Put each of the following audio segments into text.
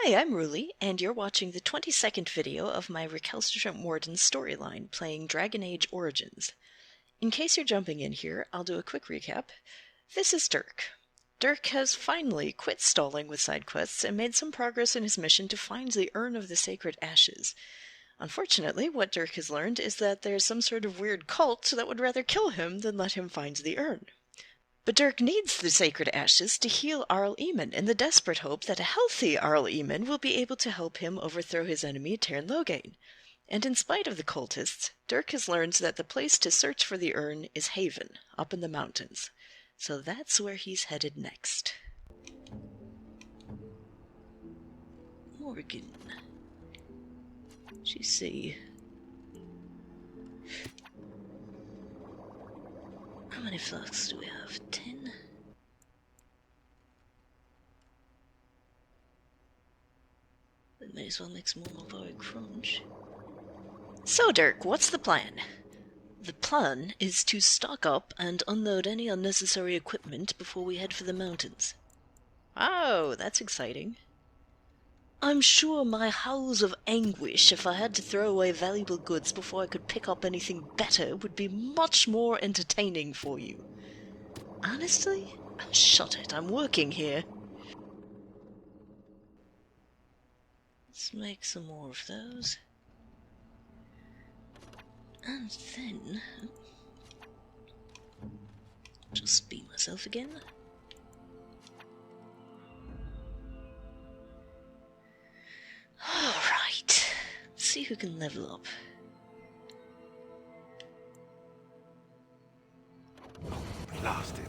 Hi, I'm Ruli, and you're watching the 22nd video of my Recalcitrant Warden storyline playing Dragon Age Origins. In case you're jumping in here, I'll do a quick recap. This is Dirk. Dirk has finally quit stalling with side quests and made some progress in his mission to find the Urn of the Sacred Ashes. Unfortunately, what Dirk has learned is that there's some sort of weird cult that would rather kill him than let him find the urn. But Dirk needs the sacred ashes to heal Arl Eamon in the desperate hope that a healthy Arl Eamon will be able to help him overthrow his enemy Teyrn Loghain. And in spite of the cultists, Dirk has learned that the place to search for the urn is Haven, up in the mountains. So that's where he's headed next. Morrigan. She's see. How many flasks do we have? 10? We may as well make some more of our crunch. So, Dirk, what's the plan? The plan is to stock up and unload any unnecessary equipment before we head for the mountains. Oh, that's exciting. I'm sure my howls of anguish if I had to throw away valuable goods before I could pick up anything better would be much more entertaining for you. Honestly? Shut it, I'm working here. Let's make some more of those. And then... just be myself again. Alright. Let's see who can level up. Blasted.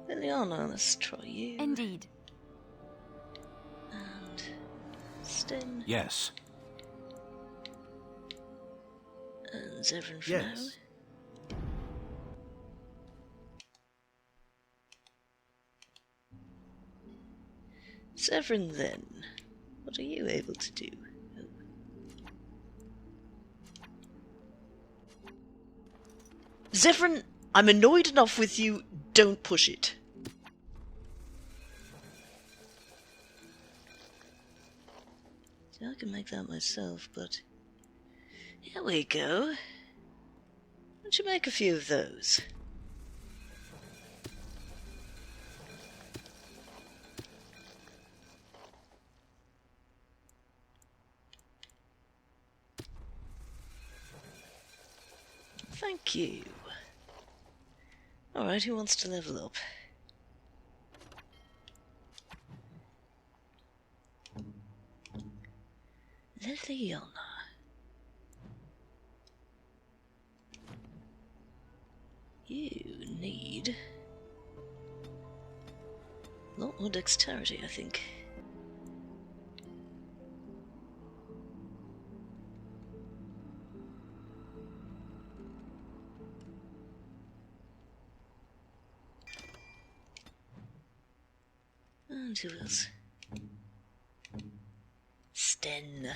Leliana, let's try you. Indeed. And... Sten. Yes. And Zevran for Yes. now. Zevran, then. What are you able to do? Oh. Zevran, I'm annoyed enough with you. Don't push it. See, I can make that myself, but... here we go. Why don't you make a few of those? Thank you. Alright, who wants to level up? Leliana. You need a lot more dexterity, I think. And who else? Sten.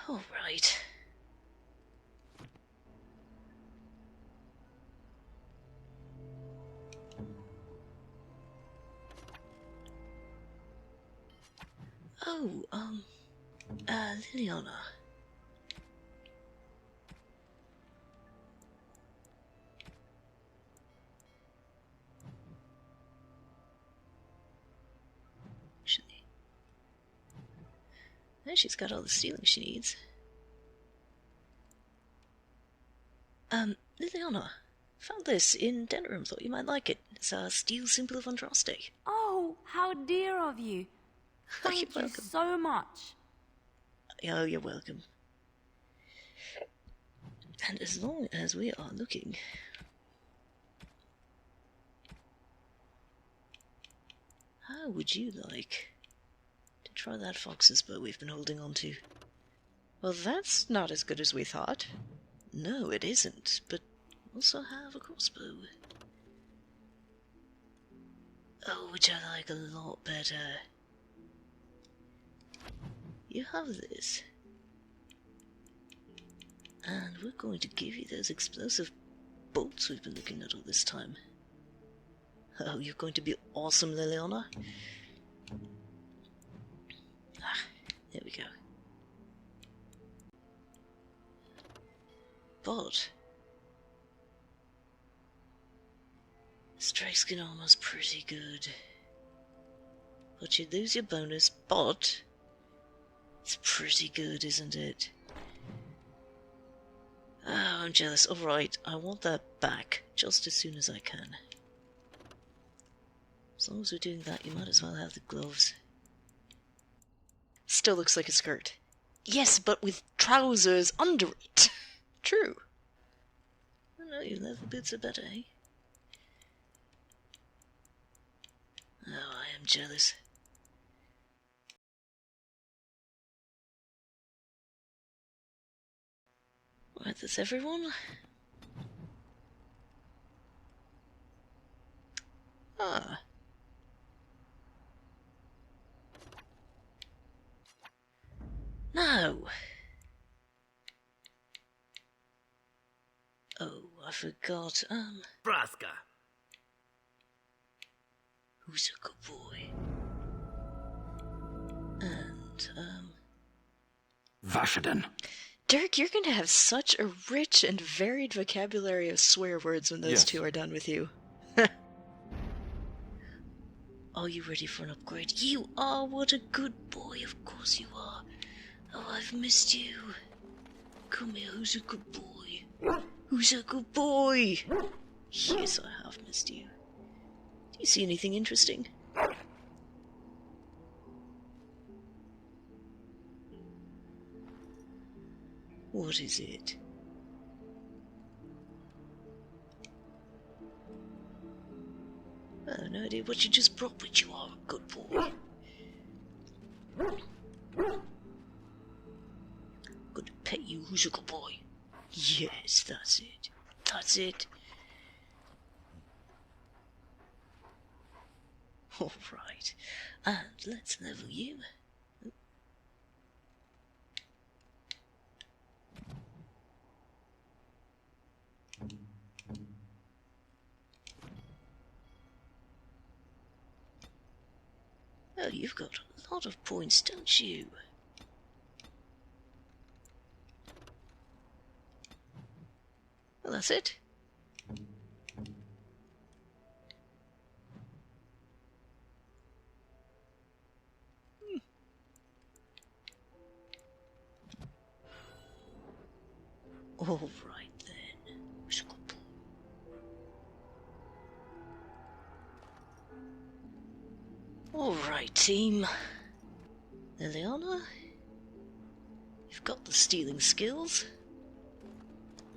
All right. Oh, Leliana. Actually, now she's got all the stealing she needs. Leliana, found this in den room, thought you might like it. It's a steel symbol of Andraste. Oh, how dear of you. Thank You're you welcome. so much. Oh, you're welcome. And as long as we are looking... How would you like to try that fox's bow we've been holding on to? Well, that's not as good as we thought. No, it isn't, but we also have a crossbow. Oh, which I like a lot better. You have this. And we're going to give you those explosive bolts we've been looking at all this time. Oh, you're going to be awesome, Leliana. There we go. But strike skin armor's pretty good. But you lose your bonus, but it's pretty good, isn't it? Oh, I'm jealous. Alright, I want that back just as soon as I can. As long as we're doing that, you might as well have the gloves. Still looks like a skirt. Yes, but with trousers under it. True. I know your leather boots are better, eh? Oh, I am jealous. Right, that's everyone. Ah. No. Oh, I forgot. Braska. Who's a good boy? And, Vashaden. Dirk, you're going to have such a rich and varied vocabulary of swear words when those two are done with you. Are you ready for an upgrade? You are! What a good boy, of course you are. Oh, I've missed you. Come here, who's a good boy? Who's a good boy? Yes, I have missed you. Do you see anything interesting? What is it? I have no idea what you just brought, but you are a good boy. Good to pet you, who's a good boy? Yes, that's it. That's it. Alright. And let's level you. Oh, you've got a lot of points, don't you? Well, that's it. All right then. Who's a good boy? All right, team. Leliana, you've got the stealing skills.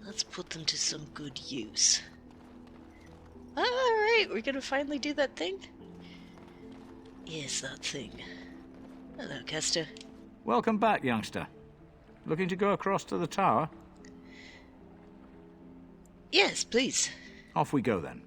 Let's put them to some good use. Alright, we're gonna finally do that thing? Yes, that thing. Hello, Kester. Welcome back, youngster. Looking to go across to the tower? Yes, please. Off we go then.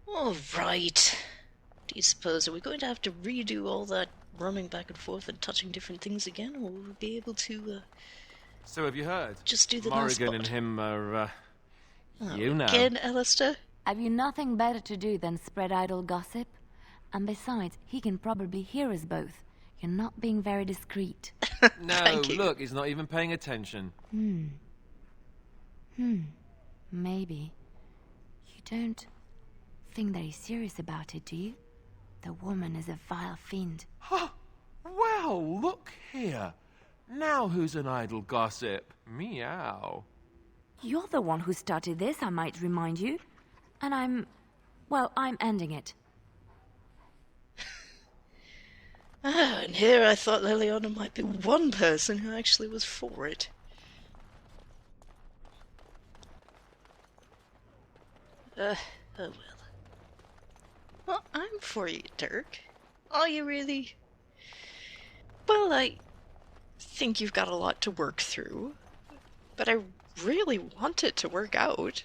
Alright. Do you suppose, are we going to have to redo all that running back and forth and touching different things again, or will we be able to, So have you heard? just do the last Morrigan and spot? him are, Oh, you know. again, Alistair? Have you nothing better to do than spread idle gossip? And besides, he can probably hear us both. You're not being very discreet. No, Thank you. look, he's not even paying attention. Maybe. You don't think that he's serious about it, do you? The woman is a vile fiend. Well, look here. Now who's an idle gossip? Meow. You're the one who started this, I might remind you. And I'm ending it. Ah, and here I thought Leliana might be one person who actually was for it. Oh well. Well, I'm for you, Dirk. Are you really? Well, I think you've got a lot to work through, but I really want it to work out.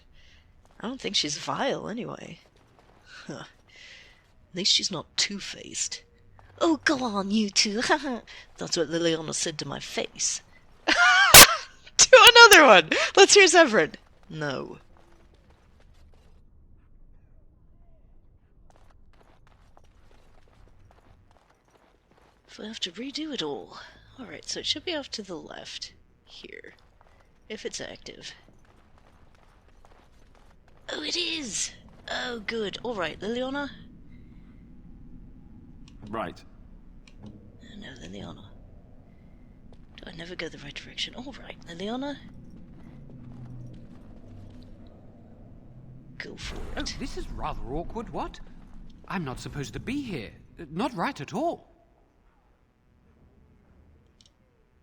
I don't think she's vile, anyway. Huh. At least she's not two-faced. Oh, go on, you two. That's what Leliana said to my face. Do another one! Let's hear Severin. No. If we have to redo it all. Alright, so it should be off to the left. Here. If it's active. Oh, it is! Oh, good. Alright, Leliana. Right. No, Leliana. Do I never go the right direction? Alright, Leliana. Go for it. Oh, this is rather awkward, what? I'm not supposed to be here. Not right at all.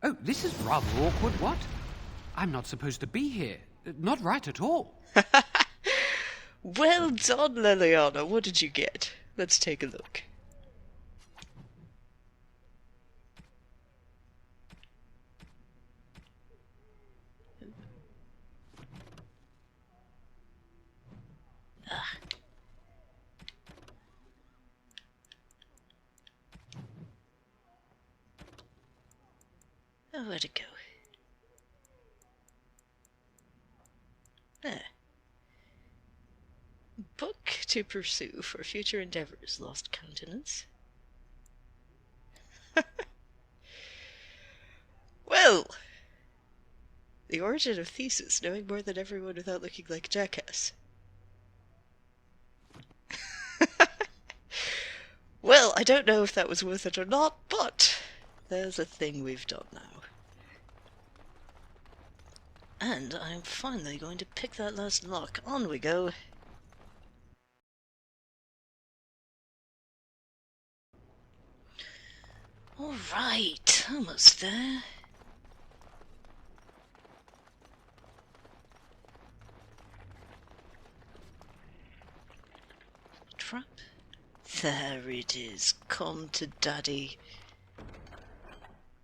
Oh, this is rather awkward, what? I'm not supposed to be here. Not right at all. Well done, Leliana. What did you get? Let's take a look. Ah. Oh, where'd it go? Ah. Book to pursue for future endeavors, Lost Countenance. Well, the origin of thesis, knowing more than everyone without looking like a jackass. Well, I don't know if that was worth it or not, but there's a thing we've done now. And I'm finally going to pick that last lock. On we go. Alright, almost there. Trap. There it is. Come to daddy.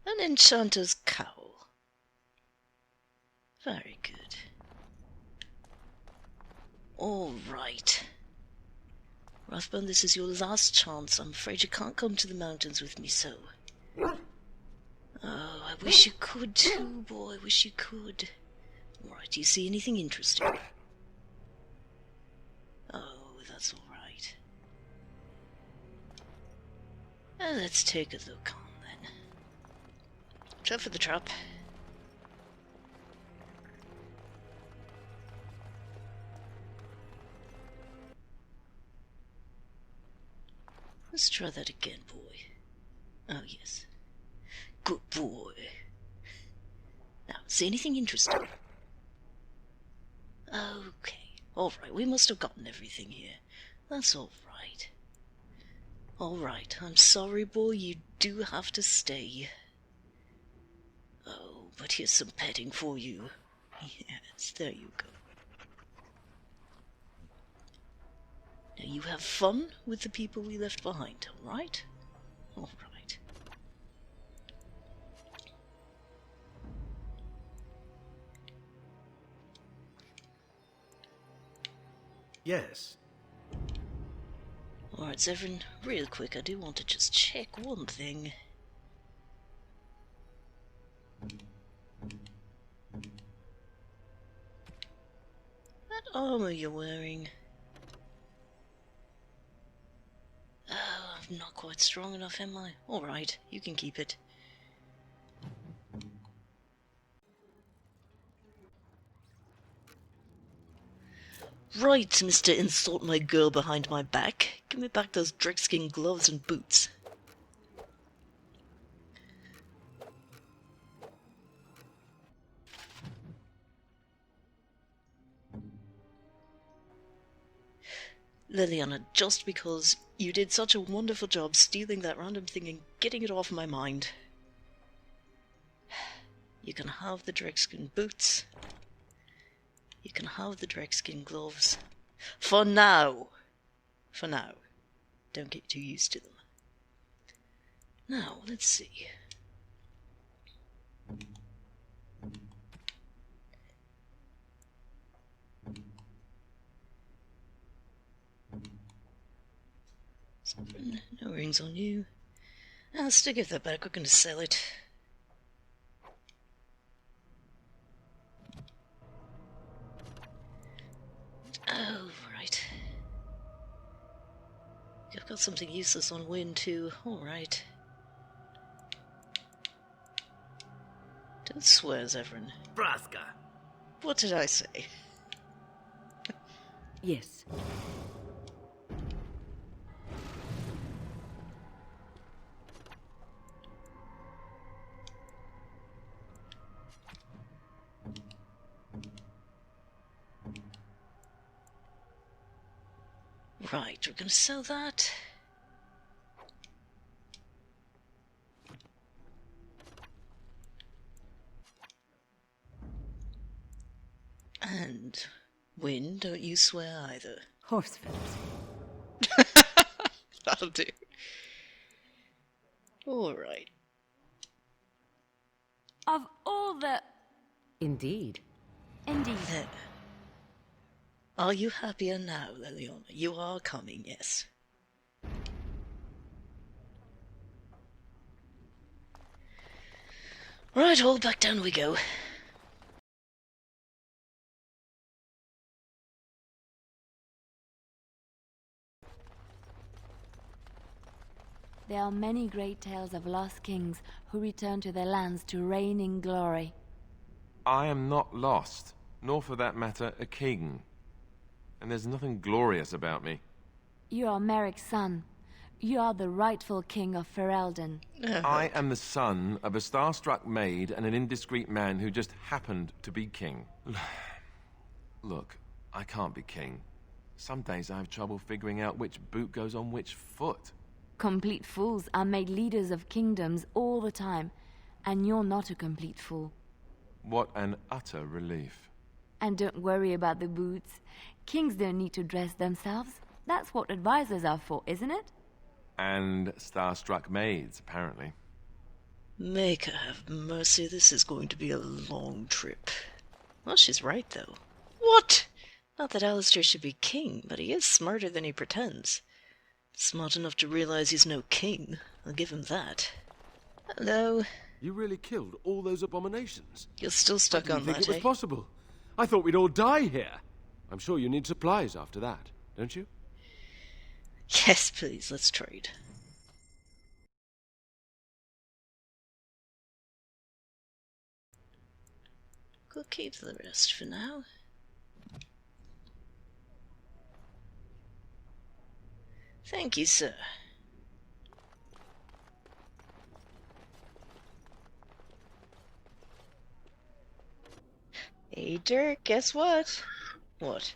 An enchanter's cowl. Very good. Alright. Rathbone, this is your last chance. I'm afraid you can't come to the mountains with me, so... Oh, I wish you could too, boy. I wish you could. Right, do you see anything interesting? Oh, that's alright. Let's take a look on, then. Watch out for the trap. Let's try that again, boy. Oh, yes. Good boy. Now, see anything interesting? Okay. Alright, we must have gotten everything here. That's alright. Alright, I'm sorry, boy, you do have to stay. Oh, but here's some petting for you. Yes, there you go. Now you have fun with the people we left behind, alright? Alright. Yes. Alright, Severin, real quick, I do want to just check one thing. That armor you're wearing... Oh, I'm not quite strong enough, am I? Alright, you can keep it. Right, Mr. Insult My Girl Behind My Back. Give me back those Drexkin gloves and boots. Leliana, just because you did such a wonderful job stealing that random thing and getting it off my mind. You can have the Dregskin boots. You can have the Dregskin gloves. For now. For now. Don't get too used to them. Now, let's see. No rings on you. Alistair, give that back. We're going to sell it. Oh, right. You've got something useless on Win, too. Alright. Don't swear, Zevran. Braska. What did I say? Yes. Right, we're going to sell that. And Win, don't you swear either. Horsefit. That'll do. Alright. Of all the... Indeed. Indeed. There. Are you happier now, Leliana? You are coming, yes. Right, all back down we go. There are many great tales of lost kings who return to their lands to reign in glory. I am not lost, nor for that matter, a king. And there's nothing glorious about me. You are Merrick's son. You are the rightful king of Ferelden. I am the son of a starstruck maid and an indiscreet man who just happened to be king. Look, I can't be king. Some days I have trouble figuring out which boot goes on which foot. Complete fools are made leaders of kingdoms all the time, and you're not a complete fool. What an utter relief. And don't worry about the boots. Kings don't need to dress themselves. That's what advisors are for, isn't it? And starstruck maids, apparently. Make her have mercy, this is going to be a long trip. Well, she's right, though. What? Not that Alistair should be king, but he is smarter than he pretends. Smart enough to realize he's no king. I'll give him that. Hello. You really killed all those abominations? You're still stuck on I didn't think that, it was possible. I thought we'd all die here. I'm sure you need supplies after that, don't you? Yes, please, let's trade. We'll keep the rest for now. Thank you, sir. Hey, Dirk, guess what? What?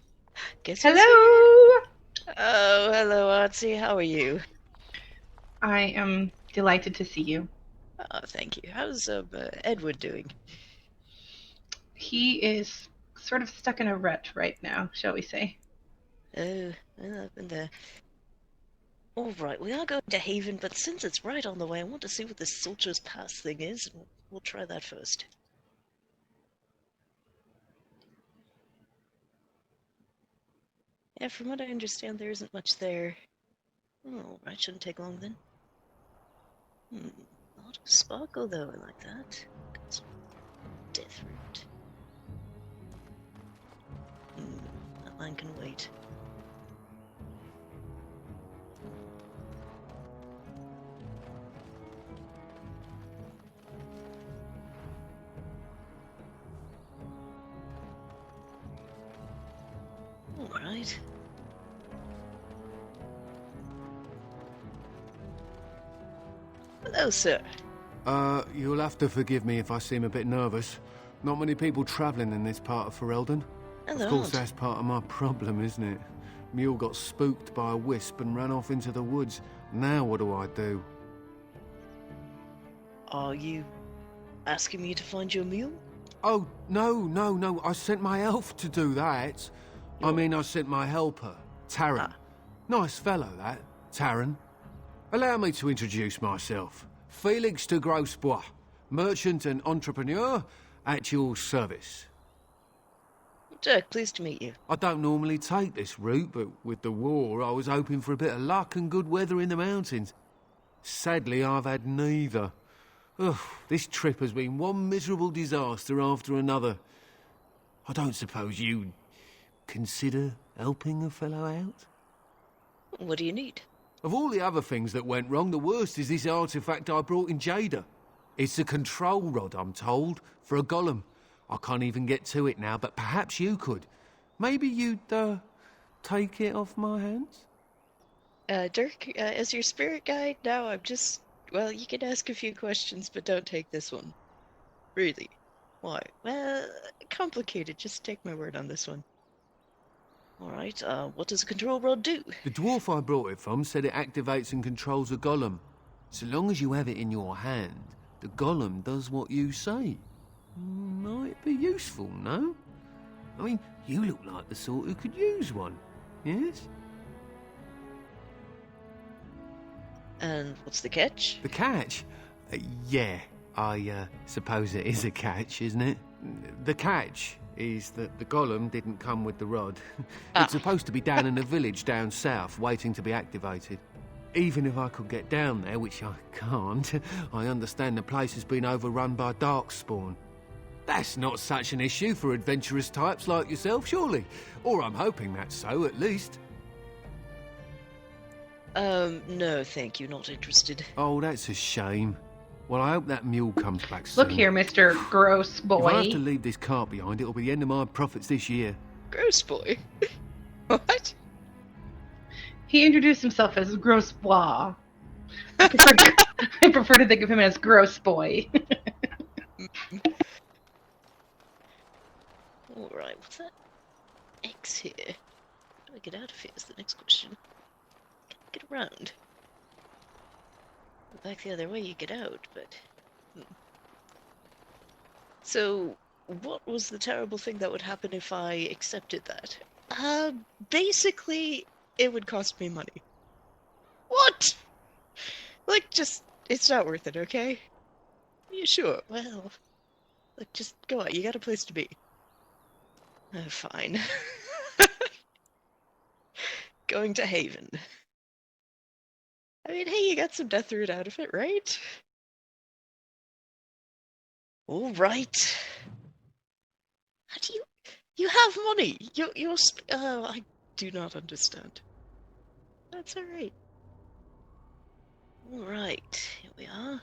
Guess who's Hello! here? Oh, hello, Auntie. How are you? I am delighted to see you. Oh, thank you. How's Edward doing? He is sort of stuck in a rut right now, shall we say. Oh, well, I've been there. Alright, we are going to Haven, but since it's right on the way, I want to see what this Soldier's Pass thing is, and we'll try that first. Yeah, from what I understand, there isn't much there. Oh, right, shouldn't take long then. A lot of sparkle, though, I like that. Got some death root. That line can wait. Alright. Hello, sir. You'll have to forgive me if I seem a bit nervous. Not many people travelling in this part of Ferelden. Hello. Of course, that's part of my problem, isn't it? Mule got spooked by a wisp and ran off into the woods. Now what do I do? Are you asking me to find your mule? Oh, no. I sent my elf to do that. I mean, I sent my helper, Taran. Nice fellow, that, Taran. Allow me to introduce myself. Felix de Grosbois, merchant and entrepreneur at your service. Dirk, pleased to meet you. I don't normally take this route, but with the war, I was hoping for a bit of luck and good weather in the mountains. Sadly, I've had neither. Ugh, this trip has been one miserable disaster after another. I don't suppose you'd consider helping a fellow out? What do you need? Of all the other things that went wrong, the worst is this artifact I brought in Jada. It's a control rod, I'm told, for a golem. I can't even get to it now, but perhaps you could. Maybe you'd, take it off my hands? Dirk, as your spirit guide, now I'm just... Well, you can ask a few questions, but don't take this one. Really. Why? Well, complicated. Just take my word on this one. Alright, what does a control rod do? The dwarf I brought it from said it activates and controls a golem. So long as you have it in your hand, the golem does what you say. Might be useful, no? I mean, you look like the sort who could use one, yes? And what's the catch? The catch? Yeah, I suppose it is a catch, isn't it? The catch is that the golem didn't come with the rod. It's supposed to be down in a village down south, waiting to be activated. Even if I could get down there, which I can't, I understand the place has been overrun by darkspawn. That's not such an issue for adventurous types like yourself, surely? Or I'm hoping that's so, at least. No, thank you, not interested. Oh, that's a shame. Well, I hope that mule comes back soon. Look here, Mr. Gross Boy. If I have to leave this cart behind, it'll be the end of my profits this year. Gross boy? What? He introduced himself as Gross Boy. I prefer to think of him as Gross Boy. Alright, what's that X here? How do I get out of here is the next question. Can I get around? Back the other way you get out, but... So, what was the terrible thing that would happen if I accepted that? Basically, it would cost me money. What? Like, just, it's not worth it, okay? You sure? Well, look, just go out, you got a place to be. Fine. Going to Haven. I mean, hey, you got some death root out of it, right? All right. How do you have money? I do not understand. That's all right. All right, here we are.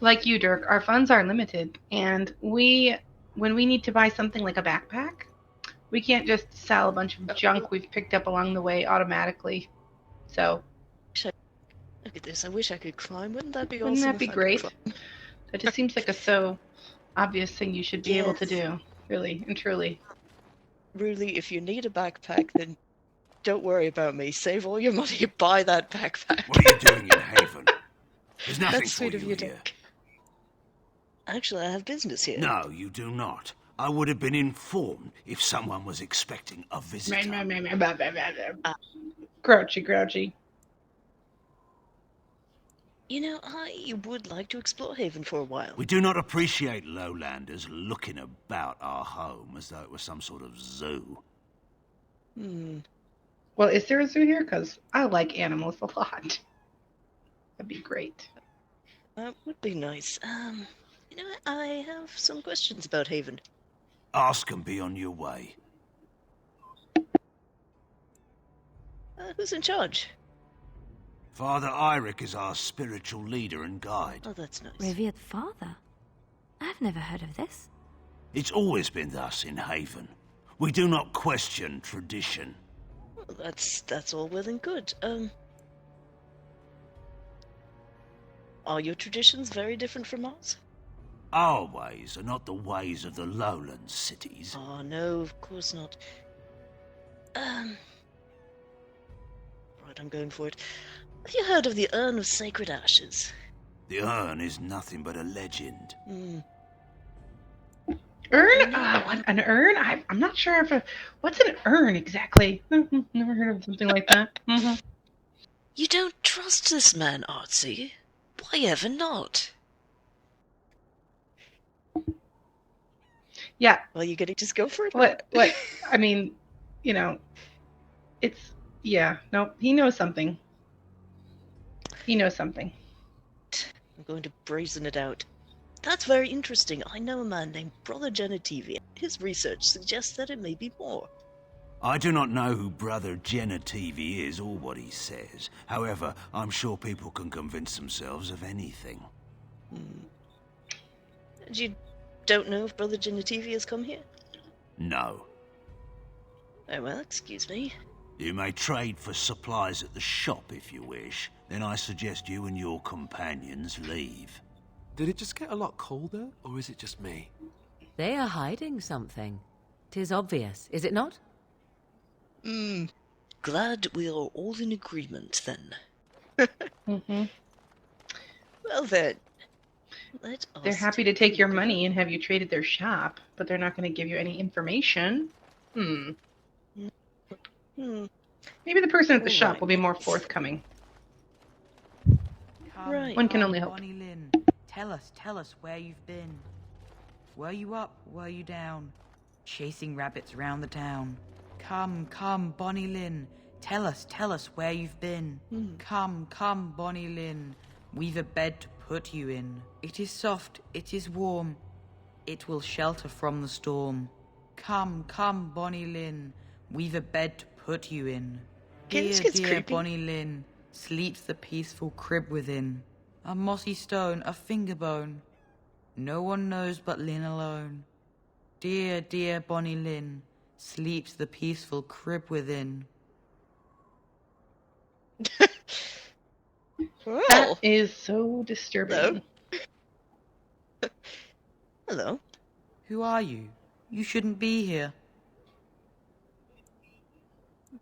Like you, Dirk, our funds are limited, and when we need to buy something like a backpack, we can't just sell a bunch of junk we've picked up along the way automatically. So, look at this. I wish I could climb. Wouldn't that be awesome? Wouldn't that be if I could great? climb? That just seems like a so obvious thing you should be able to do, really and truly. Really, if you need a backpack, then don't worry about me. Save all your money and buy that backpack. What are you doing in Haven? There's nothing That's for sweet of you, here. Dirk. Actually, I have business here. No, you do not. I would have been informed if someone was expecting a visitor. Grouchy. You know, I would like to explore Haven for a while. We do not appreciate lowlanders looking about our home as though it was some sort of zoo. Well, is there a zoo here? Because I like animals a lot. That'd be great. That would be nice. You know what? I have some questions about Haven. Ask and be on your way. Who's in charge? Father Eirik is our spiritual leader and guide. Oh, that's nice. Revered father? I've never heard of this. It's always been thus in Haven. We do not question tradition. Well, that's all well and good. Are your traditions very different from ours? Our ways are not the ways of the lowland cities. Oh, no, of course not. Right, I'm going for it. Have you heard of the Urn of Sacred Ashes? The urn is nothing but a legend. Urn? What, an urn? I'm not sure if what's an urn exactly. Never heard of something like that. You don't trust this man, Artsy? Why ever not? Yeah. Well, you gonna just go for it? What? I mean, it's yeah. No, he knows something. He knows something. I'm going to brazen it out. That's very interesting. I know a man named Brother Genitivi. His research suggests that it may be more. I do not know who Brother Genitivi is or what he says. However, I'm sure people can convince themselves of anything. You don't know if Brother Genitivi has come here? No. Oh, well, excuse me. You may trade for supplies at the shop if you wish. Then I suggest you and your companions leave. Did it just get a lot colder, or is it just me? They are hiding something. 'Tis obvious, is it not? Glad we are all in agreement, then. Well, then. They're happy to take your money and have you trade at their shop, but they're not going to give you any information. Maybe the person at the shop will be more forthcoming. Right. One can only hope. Bonnie Lynn, tell us where you've been. Were you up? Were you down? Chasing rabbits round the town. Come, Bonnie Lynn, tell us where you've been. Come, Bonnie Lynn, we've a bed to put you in. It is soft, it is warm, it will shelter from the storm. Come, Bonnie Lynn, we've a bed to put you in. Dear Bonnie Lynn, sleeps the peaceful crib within. A mossy stone, a finger bone, no one knows but Lynn alone. Dear Bonnie Lynn, sleeps the peaceful crib within. That is so disturbing. Hello. Who are you? You shouldn't be here.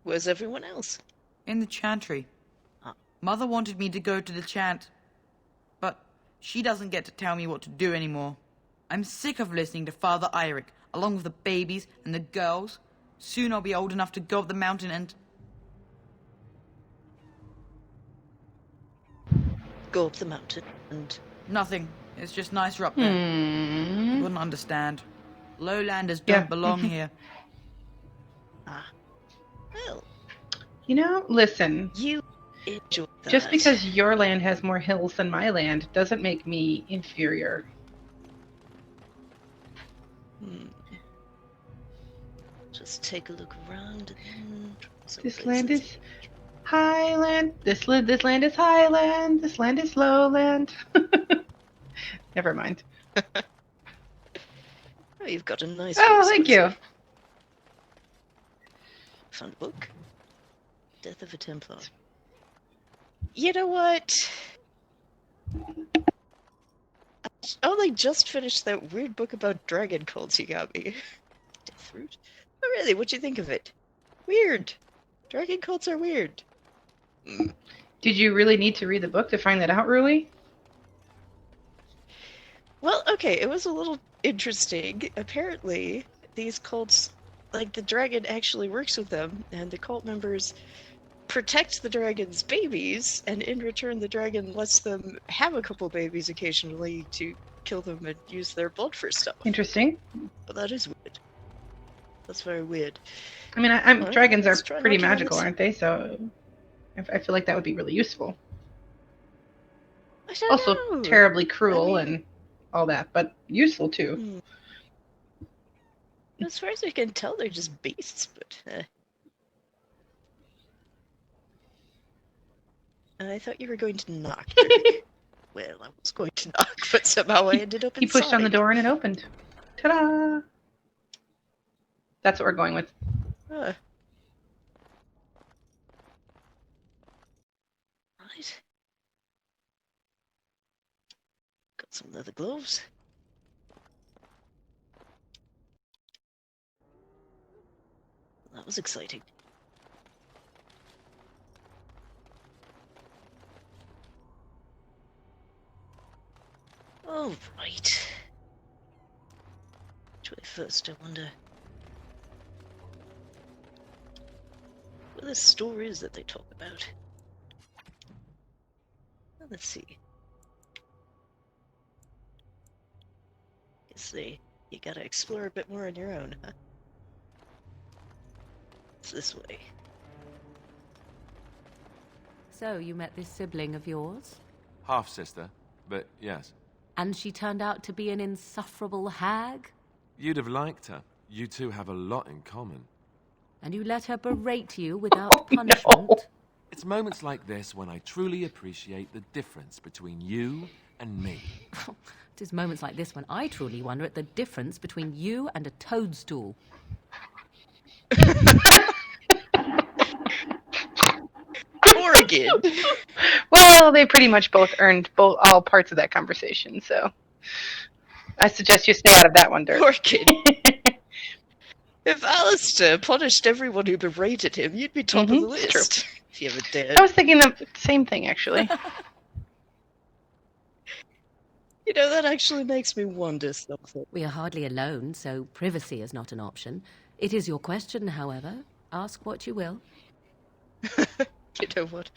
Where's everyone else? In the chantry. Mother wanted me to go to the chant, but she doesn't get to tell me what to do anymore. I'm sick of listening to Father Eirik, along with the babies and the girls. Soon I'll be old enough to go up the mountain and... Go up the mountain and... Nothing. It's just nicer up there. You wouldn't understand. Lowlanders don't belong here. Well... Listen. You enjoy that. Just because your land has more hills than my land doesn't make me inferior. Just take a look around and... This land is highland. This land is highland. This land is lowland. Never mind. Oh, you've got a nice... Oh, thank you. Found a book. Death of a Templar. You know what? I only just finished that weird book about dragon cults you got me. Deathroot? Oh, really? What'd you think of it? Weird. Dragon cults are weird. Did you really need to read the book to find that out, Rui? Well, okay, it was a little interesting. Apparently, these cults, like, the dragon actually works with them, and the cult members protect the dragon's babies, and in return the dragon lets them have a couple babies occasionally to kill them and use their blood for stuff. Interesting. But that is weird. That's very weird. I mean, dragons are pretty magical, aren't they? So I feel like that would be really useful. Also terribly cruel and all that, but useful too. As far as I can tell, they're just beasts, but... I thought you were going to knock, Dirk. Well, I was going to knock, but somehow I ended up inside. He pushed on the door and it opened. Ta-da! That's what we're going with. Right. Some leather gloves. That was exciting. All right. Which way first, I wonder? Where the store is that they talk about? Well, let's see. Guess you gotta explore a bit more on your own, huh? It's this way. So, you met this sibling of yours? Half-sister, but yes. And she turned out to be an insufferable hag? You'd have liked her. You two have a lot in common. And you let her berate you without punishment? No. It's moments like this when I truly appreciate the difference between you and me. It is moments like this when I truly wonder at the difference between you and a toadstool. Morrigan! Well, they pretty much both earned all parts of that conversation, so I suggest you stay out of that one, Dirk. Morrigan! If Alistair punished everyone who berated him, you'd be top of the list. True. If you ever dared. I was thinking the same thing, actually. You know, that actually makes me wonder something. We are hardly alone, so privacy is not an option. It is your question, however. Ask what you will. You know what?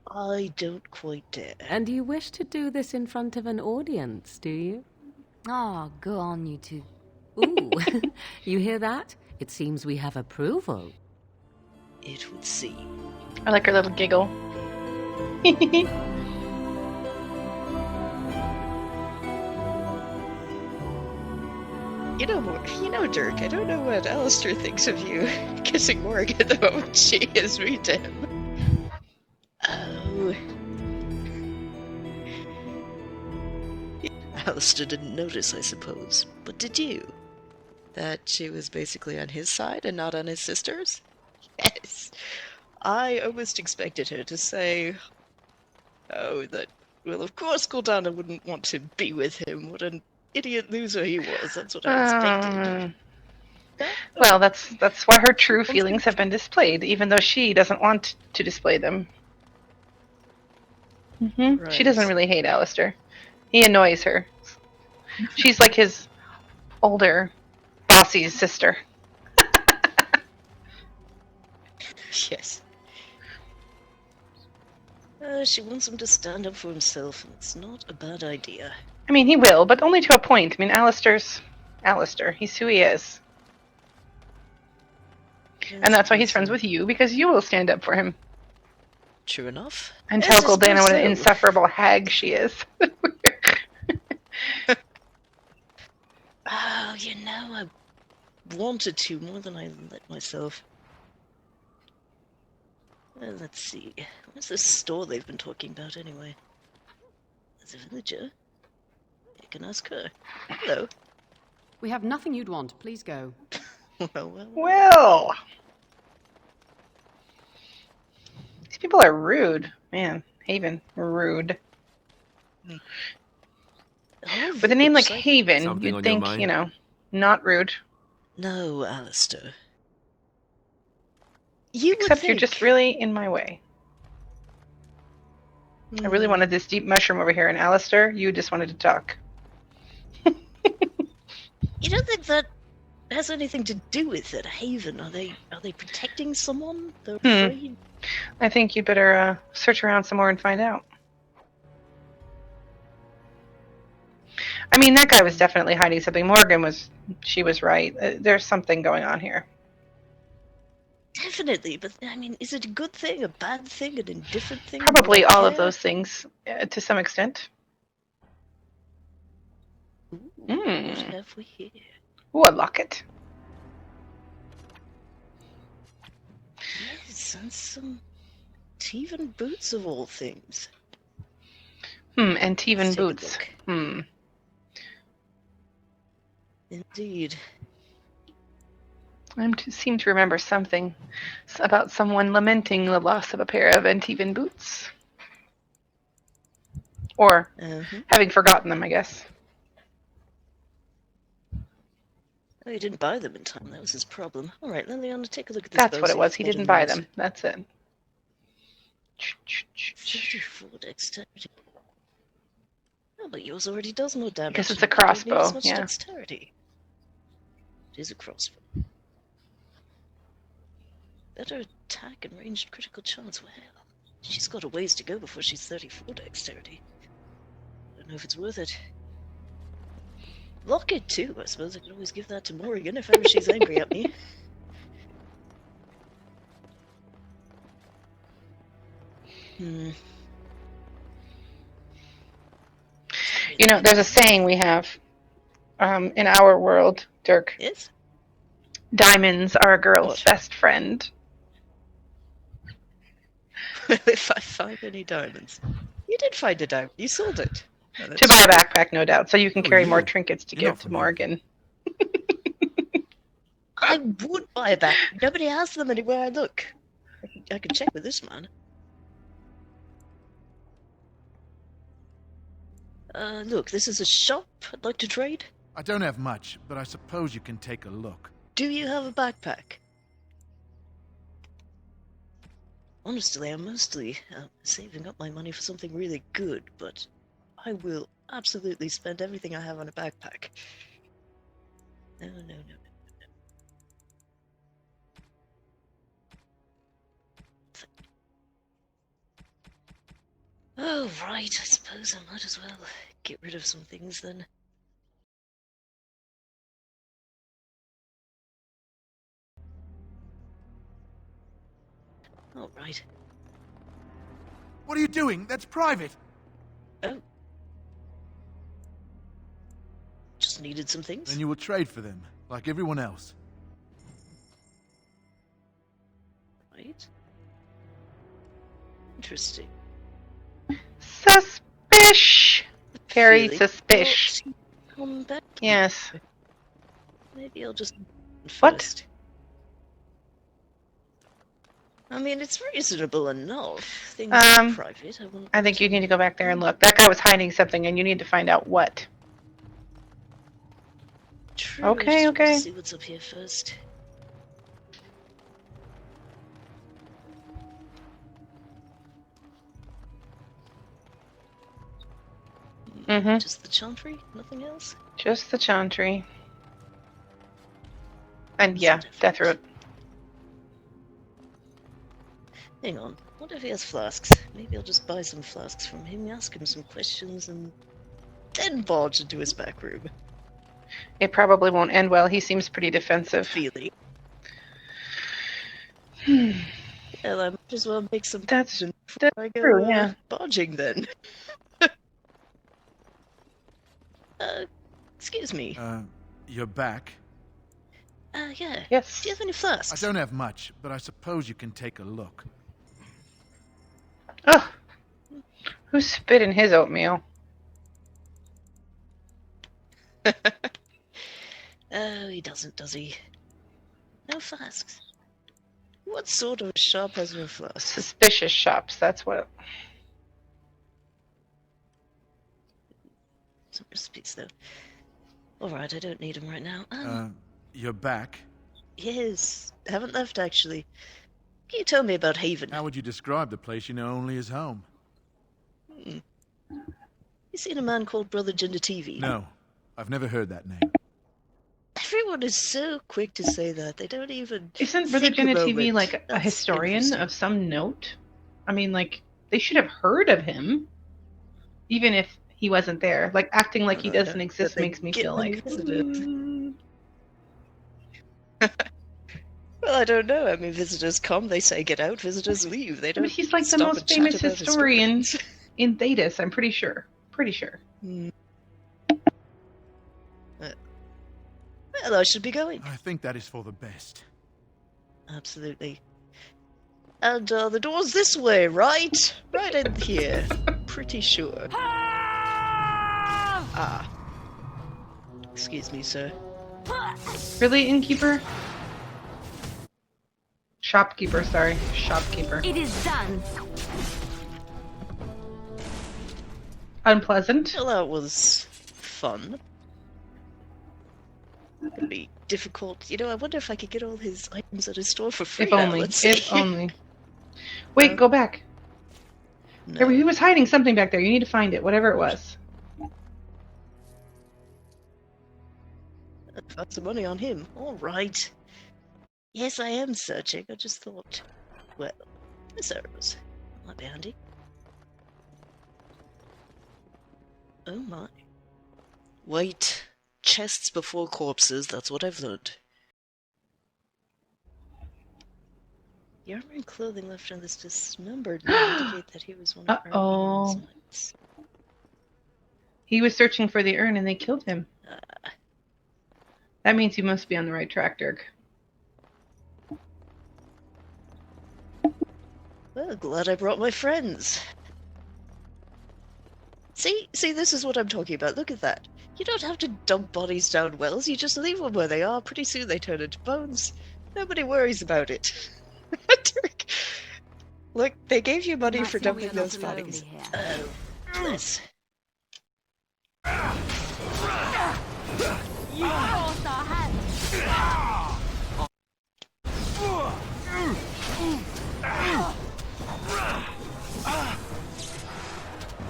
I don't quite dare. And you wish to do this in front of an audience, do you? Oh, go on, you two. Ooh, you hear that? It seems we have approval. It would seem. I like her little giggle. You know, Dirk, I don't know what Alistair thinks of you kissing Morrigan the moment she is read to him. Oh. Alistair didn't notice, I suppose. But did you? That she was basically on his side and not on his sister's? Yes. I almost expected her to say, oh, that, well, of course Gordana wouldn't want to be with him. What an idiot loser he was. That's what I expected. Well, that's why her true feelings have been displayed, even though she doesn't want to display them. Mm-hmm. Right. She doesn't really hate Alistair. He annoys her. She's like his older, bossy sister. Yes. She wants him to stand up for himself, and it's not a bad idea. I mean, he will, but only to a point. I mean, Alistair's Alistair. He's who he is. Yes, And that's why he's friends with you, because you will stand up for him. True enough. And Yes, tell I Gordana what an suppose so. insufferable hag she is. Oh, you know, I wanted to more than I let myself. Let's see. Where's this store they've been talking about anyway? There's a villager. You can ask her. Hello. We have nothing you'd want. Please go. Well. These people are rude. Man, Haven, rude. With a name like Haven, Something you'd on your think, mind? you know, not rude. No, Alistair. You Except you're just really in my way. I really wanted this deep mushroom over here, and Alistair, you just wanted to talk. You don't think that has anything to do with it, Haven? Are they protecting someone? They're afraid? I think you'd better search around some more and find out. I mean, that guy was definitely hiding something. She was right. There's something going on here. Definitely, but I mean, is it a good thing, a bad thing, an indifferent thing? Probably all of those things, to some extent. What have we here? Ooh, a locket. Yes, and some Tevan boots of all things. And Tevan Let's take a boots. look. Indeed. I seem to remember something about someone lamenting the loss of a pair of Antivan boots. Or having forgotten them, I guess. Oh, he didn't buy them in time. That was his problem. All right, Leliana, take a look at this. That's what it was. He didn't buy them. That's it. 34 dexterity. Oh, but yours already does more damage. Because it's a crossbow, much yeah. Dexterity. It is a crossbow. Better attack and ranged critical chance. Well, she's got a ways to go before she's 34 dexterity. I don't know if it's worth it. Locket too, I suppose I could always give that to Morrigan if ever she's angry at me. You know, there's a saying we have in our world, Dirk. Yes? Diamonds are a girl's best friend. If I find any diamonds. You did find a diamond. You sold it. Oh, to buy a backpack, no doubt, so you can carry more trinkets to give to Morrigan. I would buy a backpack. Nobody has them anywhere I look. I can check with this man. Look, this is a shop. I'd like to trade. I don't have much, but I suppose you can take a look. Do you have a backpack? Honestly, I'm mostly saving up my money for something really good, but I will absolutely spend everything I have on a backpack. No. Oh, right, I suppose I might as well get rid of some things then. All right. What are you doing? That's private. Oh. Just needed some things. Then you will trade for them, like everyone else. Right. Interesting. Suspicious. Very suspicious. Come back. Yes. Maybe I'll just... What? First. I mean, it's reasonable enough. Things are private. I think you need to go back there and look. That guy was hiding something, and you need to find out what. True, okay. See what's up here first. Just the chantry? Nothing else? Just the chantry. And yeah, Deathroot. Hang on. What if he has flasks? Maybe I'll just buy some flasks from him, ask him some questions, and then barge into his back room. It probably won't end well. He seems pretty defensive. Really? Well, I might as well make some... That's before I go, true, yeah. Barging then. Excuse me. You're back? Yeah. Yes. Do you have any flasks? I don't have much, but I suppose you can take a look. Ugh. Who spit in his oatmeal? Oh, he doesn't, does he? No flasks. What sort of shop has no flasks? Suspicious shops, that's what... Some recipes, though. Alright, I don't need them right now. You're back? Yes. Haven't left, actually. Can you tell me about Haven? How would you describe the place you know only as home? You seen a man called Brother Genetivi? No. I've never heard that name. Everyone is so quick to say that. They don't even... Isn't Brother Genetivi like a historian of some note? I mean, like, they should have heard of him. Even if he wasn't there. Like, acting like he doesn't exist makes me feel like... Well, I don't know. I mean, visitors come, they say get out, visitors leave. They don't. But he's like the most famous historian in Thedas, I'm pretty sure. Well, I should be going. I think that is for the best. Absolutely. And the door's this way, right? Right in here. Pretty sure. Ah. Excuse me, sir. Really, innkeeper? Shopkeeper, sorry. Shopkeeper. It is done. unpleasant. Well, that was fun. It'd be difficult. You know, I wonder if I could get all his items at his store for free. If only. Let's see. If only. Wait, go back. No. He was hiding something back there. You need to find it, whatever it was. I found some money on him. All right. Yes, I am searching. I just thought, well, this arrows might be handy. Oh my. Wait. Chests before corpses, that's what I've learned. The armor and clothing left on this dismembered man indicate that he was one of our knights. He was searching for the urn and they killed him. That means you must be on the right track, Dirk. Well, glad I brought my friends. See, this is what I'm talking about. Look at that. You don't have to dump bodies down wells, you just leave them where they are. Pretty soon they turn into bones. Nobody worries about it. Dirk, look, they gave you money for dumping those bodies. Oh, bless. You forced our hand.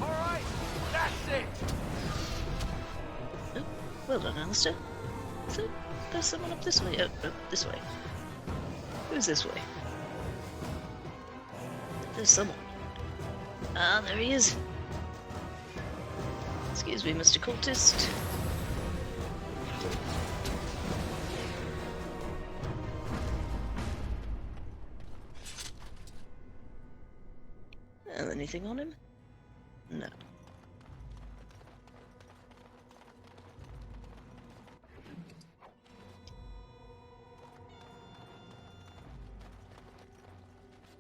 Alright, that's it! Oh, well done, Alistair. So, there's someone up this way. Oh, no, this way. Who's this way? There's someone. Ah, there he is. Excuse me, Mr. Cultist. Anything on him? No.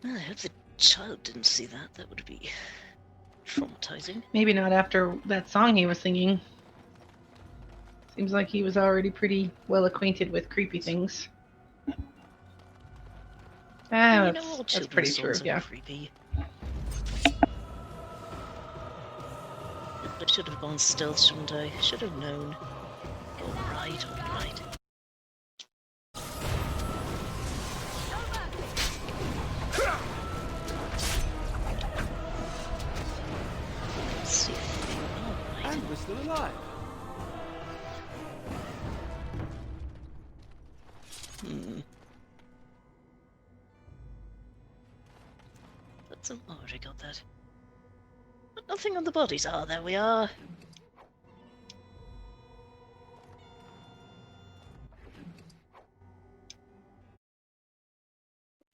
Well, I hope the child didn't see that. That would be traumatizing. Maybe not after that song he was singing. Seems like he was already pretty well acquainted with creepy things. Ah, you know, that's pretty true, yeah. Creepy. I should have gone stealth, shouldn't I? Should have known. Alright, alright. Let's see if they are right. And we're still alive. That's some... Oh, I got that. But nothing on the bodies. Ah, there we are.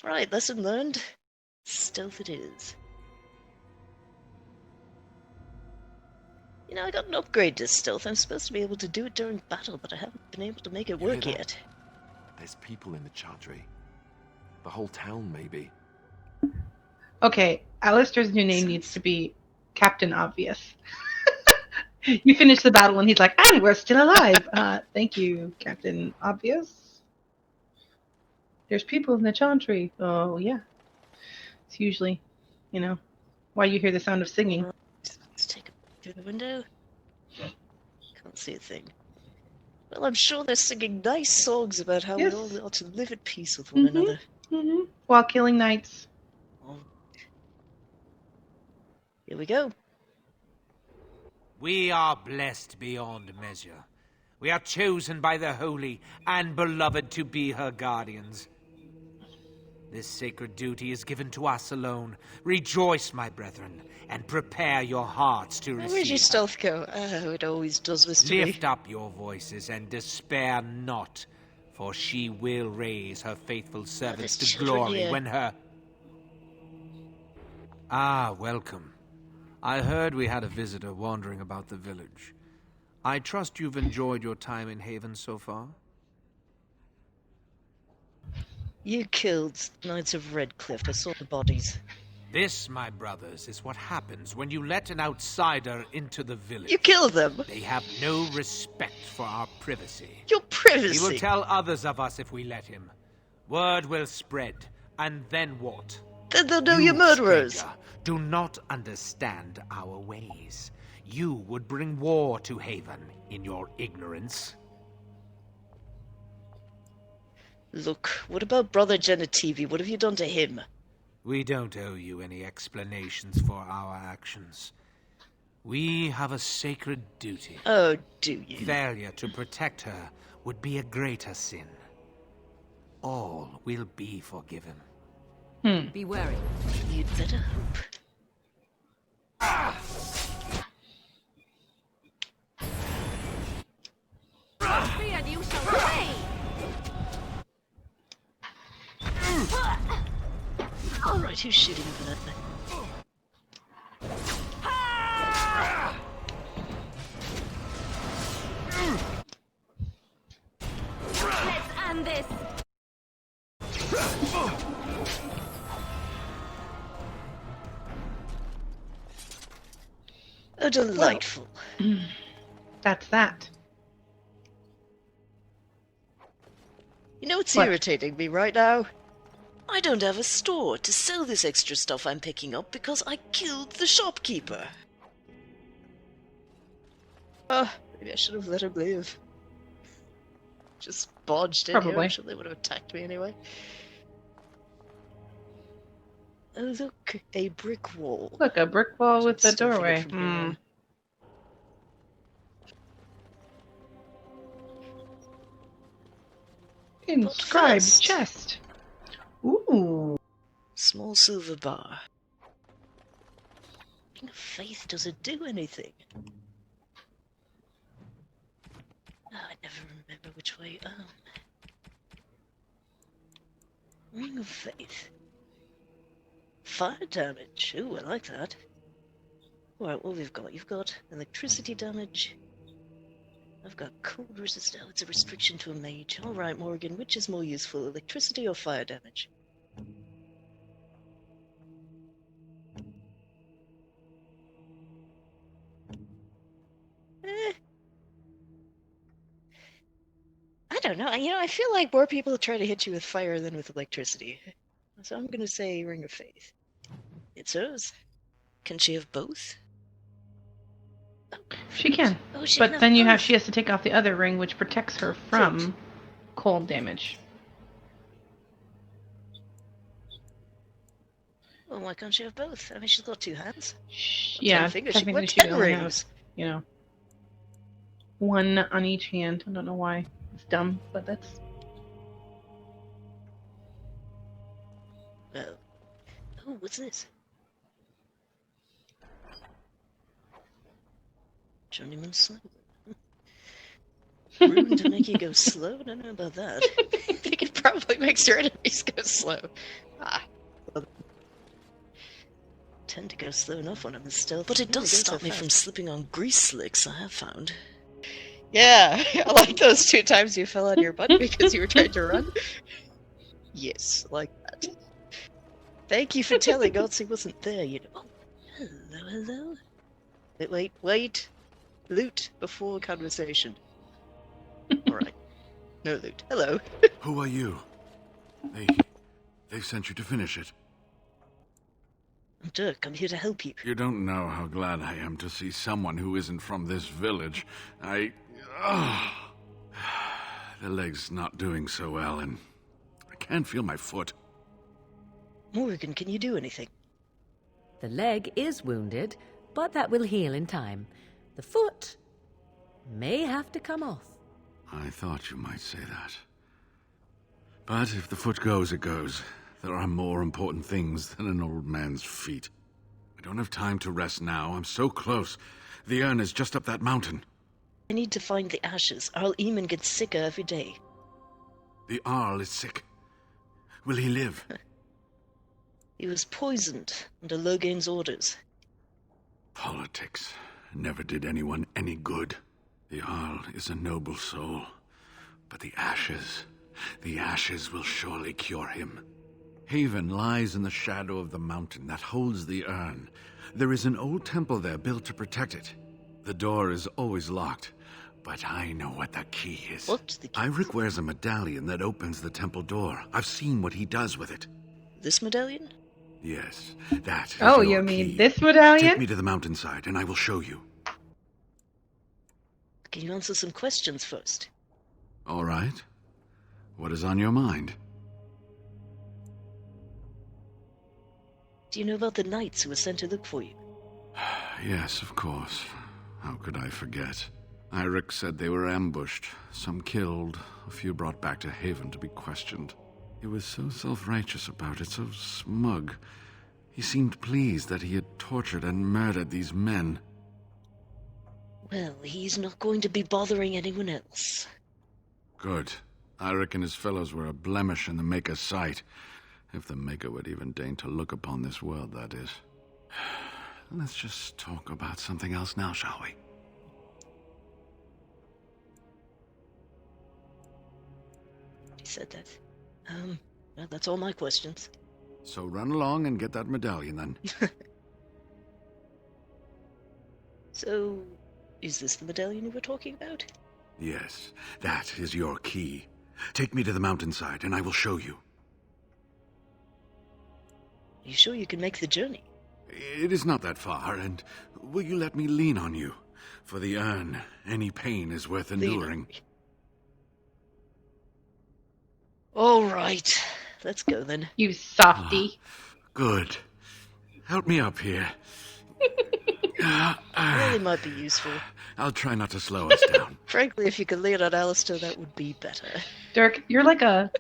Right, lesson learned. Stealth it is. You know, I got an upgrade to stealth. I'm supposed to be able to do it during battle, but I haven't been able to make it work yet. There's people in the Chantry. The whole town, maybe. Okay, Alistair's new name needs to be Captain Obvious. You finish the battle and he's like, and we're still alive. Thank you, Captain Obvious. There's people in the Chantry. Oh, yeah. It's usually, you know, why you hear the sound of singing. Let's take a look through the window. Can't see a thing. Well, I'm sure they're singing nice songs about how we all ought to live at peace with one another. Mm-hmm. While killing knights. Here we go. We are blessed beyond measure. We are chosen by the holy and beloved to be her guardians. This sacred duty is given to us alone. Rejoice, my brethren, and prepare your hearts to receive. Where'd your stealth go? Oh, it always does this to me. Lift up your voices and despair not, for she will raise her faithful servants to glory when her... Ah, welcome. I heard we had a visitor wandering about the village. I trust you've enjoyed your time in Haven so far? You killed the Knights of Redcliffe. I saw the bodies. This, my brothers, is what happens when you let an outsider into the village. You kill them. They have no respect for our privacy. Your privacy? He will tell others of us if we let him. Word will spread, and then what? Then they'll know you're murderers. Stranger, do not understand our ways. You would bring war to Haven in your ignorance. Look, what about Brother Genitivi? What have you done to him? We don't owe you any explanations for our actions. We have a sacred duty. Oh, do you? Failure to protect her would be a greater sin. All will be forgiven. Be wary. You'd better hope. Free and you shall pay! Alright, who's shooting over that? Let's end this! Oh, delightful. That's that. You know what's What? irritating me right now? I don't have a store to sell this extra stuff I'm picking up because I killed the shopkeeper. Maybe I should have let him live. Just bodged in here. Probably. I'm sure they would have attacked me anyway. Oh, look, a brick wall. Look, a brick wall with the Stuffing it doorway. from here. Inscribed first- chest. Ooh. Small silver bar. Ring of Faith doesn't do anything. Oh, I never remember which way. Ring of Faith. Fire damage. Ooh, I like that. Alright, what we've got? You've got electricity damage. I've got cold resist. Oh, it's a restriction to a mage. Alright, Morrigan, which is more useful, electricity or fire damage? I don't know. You know, I feel like more people try to hit you with fire than with electricity. So I'm gonna say Ring of Faith. It's hers. Can she have both? She can. Oh, she But can then have she has to take off the other ring, which protects her from cold damage. Well, why can't she have both? I mean, she's got two hands. Yeah, 10 fingers. She technically put she 10 only rings. has, one on each hand. I don't know why. It's dumb, but that's... Oh, what's this? Journeyman slow. Rune to make you go slow? I don't know about that. I think it probably makes your enemies go slow. Well, tend to go slow enough when I'm in stealth. But it does stop me from slipping on grease slicks, I have found. Yeah, I like those 2 times you fell on your butt because you were trying to run. Yes, like that. Thank you for telling us he wasn't there, you know. Oh, hello. Wait. Loot before conversation. Alright. No loot. Hello. Who are you? They've sent you to finish it. I'm Dirk. I'm here to help you. You don't know how glad I am to see someone who isn't from this village. The leg's not doing so well, and I can't feel my foot. Morrigan, can you do anything? The leg is wounded, but that will heal in time. The foot may have to come off. I thought you might say that. But if the foot goes, it goes. There are more important things than an old man's feet. I don't have time to rest now. I'm so close. The urn is just up that mountain. I need to find the ashes. Earl Eamon gets sicker every day. The Arl is sick. Will he live? He was poisoned under Logain's orders. Politics never did anyone any good. The Arl is a noble soul. But the ashes will surely cure him. Haven lies in the shadow of the mountain that holds the urn. There is an old temple there built to protect it. The door is always locked, but I know what the key is. What's the key? Irik wears a medallion that opens the temple door. I've seen what he does with it. This medallion? Yes, that is Oh, your you mean key. this medallion? Take me to the mountainside, and I will show you. Can you answer some questions first? All right. What is on your mind? Do you know about the knights who were sent to look for you? Yes, of course. How could I forget? Eirik said they were ambushed, some killed, a few brought back to Haven to be questioned. He was so self-righteous about it, so smug. He seemed pleased that he had tortured and murdered these men. Well, he's not going to be bothering anyone else. Good. Eirik and his fellows were a blemish in the Maker's sight. If the Maker would even deign to look upon this world, that is. Let's just talk about something else now, shall we? He said that. Well, that's all my questions. So run along and get that medallion, then. So, is this the medallion you were talking about? Yes, that is your key. Take me to the mountainside, and I will show you. Are you sure you can make the journey? It is not that far, and will you let me lean on you? For the urn, any pain is worth enduring. All right, let's go then. You softy. Good. Help me up here. Really might be useful. I'll try not to slow us down. Frankly, if you could lean on Alistair, that would be better. Dirk, you're like a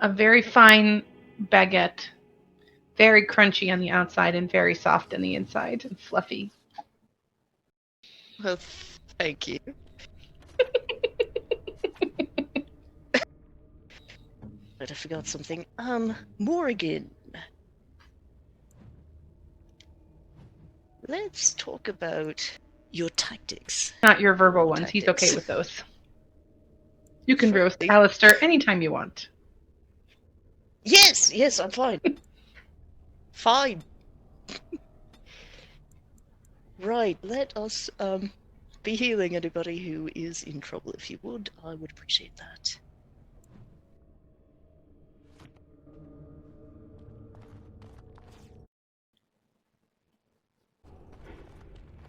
very fine baguette. Very crunchy on the outside and very soft on the inside and fluffy. Well, thank you. But I forgot something. Morrigan. Let's talk about your tactics. Not your verbal ones. He's okay with those. You can roast Alistair anytime you want. Yes, I'm fine. Fine. Right, let us be healing anybody who is in trouble. If you would, I would appreciate that.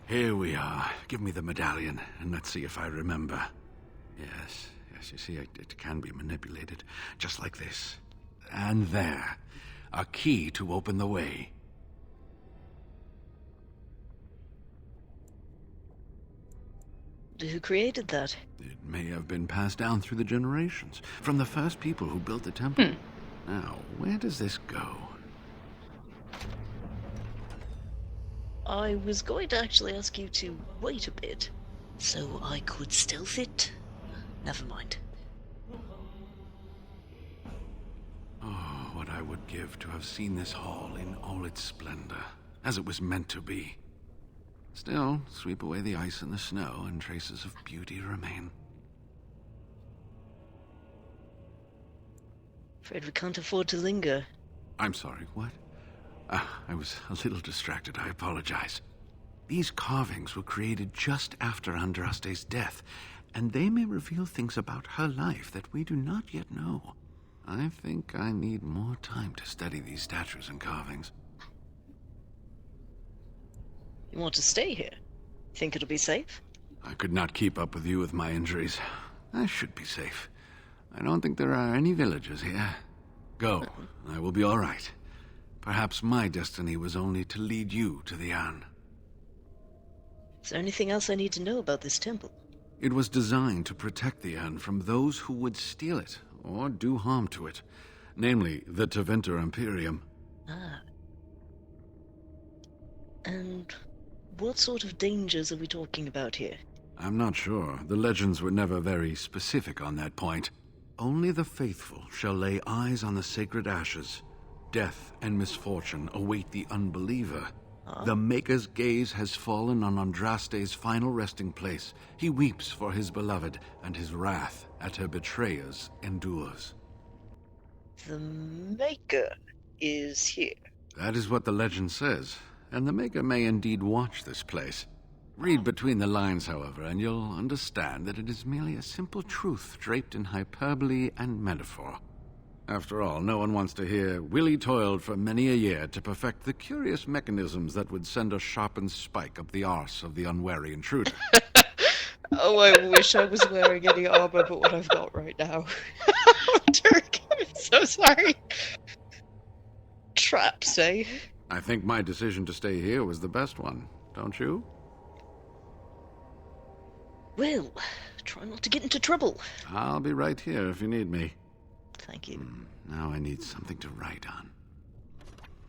Here we are. Give me the medallion, and let's see if I remember. Yes, you see, it can be manipulated, just like this. And there. A key to open the way. Who created that? It may have been passed down through the generations, from the first people who built the temple. Now, where does this go? I was going to actually ask you to wait a bit, so I could stealth it. Never mind. Oh, what I would give to have seen this hall in all its splendor, as it was meant to be. Still, sweep away the ice and the snow, and traces of beauty remain. Afraid we can't afford to linger. I'm sorry, what? I was a little distracted, I apologize. These carvings were created just after Andraste's death, and they may reveal things about her life that we do not yet know. I think I need more time to study these statues and carvings. You want to stay here? Think it'll be safe? I could not keep up with you with my injuries. I should be safe. I don't think there are any villagers here. Go. I will be all right. Perhaps my destiny was only to lead you to the Urn. Is there anything else I need to know about this temple? It was designed to protect the Urn from those who would steal it or do harm to it, namely the Tevinter Imperium. Ah. And what sort of dangers are we talking about here? I'm not sure. The legends were never very specific on that point. Only the faithful shall lay eyes on the sacred ashes. Death and misfortune await the unbeliever. The Maker's gaze has fallen on Andraste's final resting place. He weeps for his beloved, and his wrath at her betrayers endures. The Maker is here. That is what the legend says, and the Maker may indeed watch this place. Read between the lines, however, and you'll understand that it is merely a simple truth draped in hyperbole and metaphor. After all, no one wants to hear Willie toiled for many a year to perfect the curious mechanisms that would send a sharpened spike up the arse of the unwary intruder. Oh, I wish I was wearing any armor but what I've got right now. Dirk, I'm so sorry. Traps, eh? I think my decision to stay here was the best one, don't you? Well, try not to get into trouble. I'll be right here if you need me. Thank you. Now I need something to write on.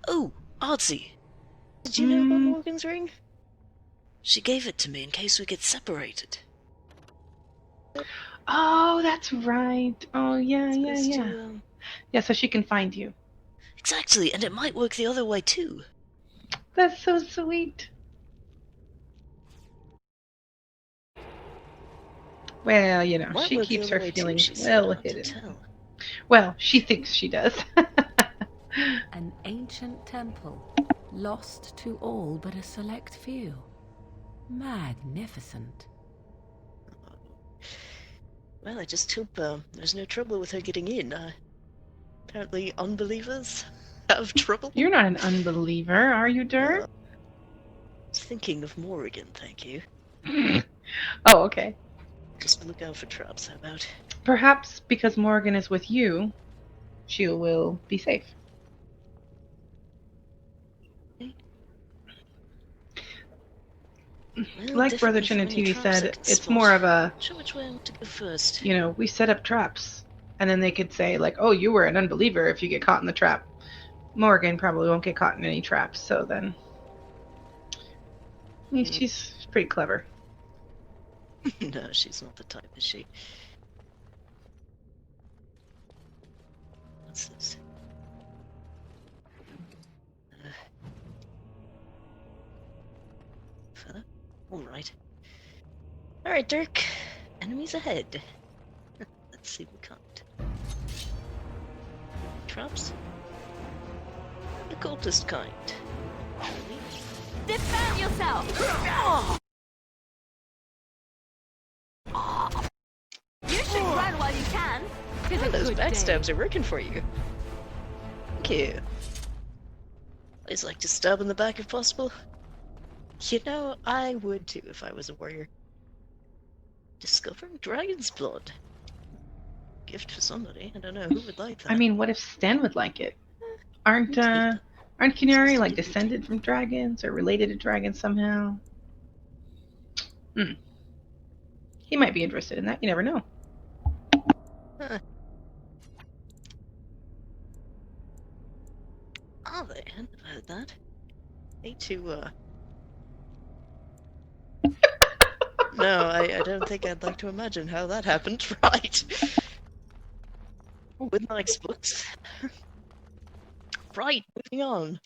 Oh, Artsy. Did you know about Morrigan's ring? She gave it to me in case we get separated. Oh, that's right. Oh, yeah. To, Yeah, so she can find you. Exactly, and it might work the other way too. That's so sweet. Well, you know, she keeps her feelings well hidden. Well, she thinks she does. An ancient temple, lost to all but a select few. Magnificent. Well, I just hope there's no trouble with her getting in. Apparently unbelievers have trouble. You're not an unbeliever, are you, Dirk? I was thinking of Morrigan, thank you. Oh, okay. Just look out for traps, how about? Perhaps because Morrigan is with you, she will be safe. Well, like Brother Chinatini said, it's more of a, show which way to go first. You know, we set up traps, and then they could say, like, oh, you were an unbeliever if you get caught in the trap. Morrigan probably won't get caught in any traps, so then... She's pretty clever. No, she's not the type, is she? What's this? Fella? Alright. Alright, Dirk. Enemies ahead. Let's see what kind. Traps? The cultist kind. Defend yourself! You should run while you can. Oh, those backstabs are working for you. Thank you. I always like to stab in the back if possible. You know, I would too if I was a warrior. Discovering dragon's blood. Gift for somebody. I don't know who would like that. I mean, what if Sten would like it? Aren't Canary like descended from dragons or related to dragons somehow? He might be interested in that. You never know. Huh. Oh, they hadn't heard that. Hate to, No, I don't think I'd like to imagine how that happened. Right. With nice books. Right, moving on.